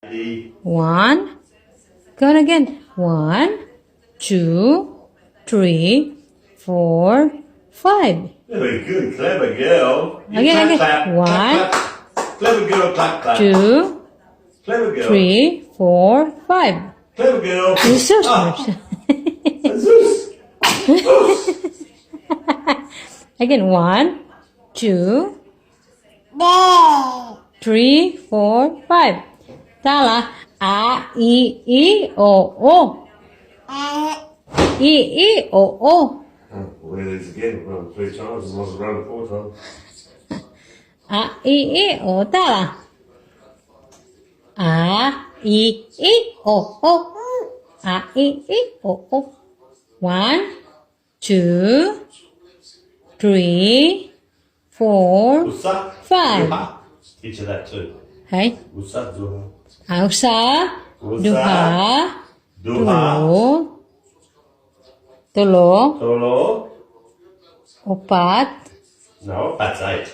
1. Go on again. 1, 2, 3, 4, 5. Very good, clever girl. You Again, clap, again. clap, 1, clap, clap. Clever girl, clap, clap. 2, Clever girl. 3, 4, 5. Clever girl. You're so Ah, smart. Zeus. Again. 1, 2, 3, 4, 5. Tala. A, I, O, O. I, O, O. Well, it's again, run 3 times and wasn't run 4 times. A, I, O. Tala. A, I, O, O. A, I, O, O. 1, 2, 3, 4, Usa. 5. Duha. Teach her that too. Hey. Usa, duha. Ausa, Usa. duha, Duha. tulo, tulo, Tolo. opat. No, that's 8.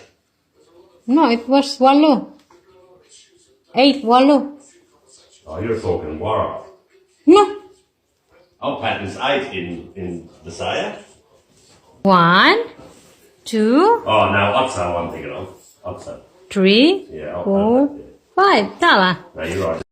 No, it was walo. 8, walo. Oh, you're talking Wara. No. Oh, Pat is 8 in the Saya. 1, 2, Oh, no, Otso I'm thinking of. Otso. 3, Yeah, I'll 4, 5. Tala. No, you're right.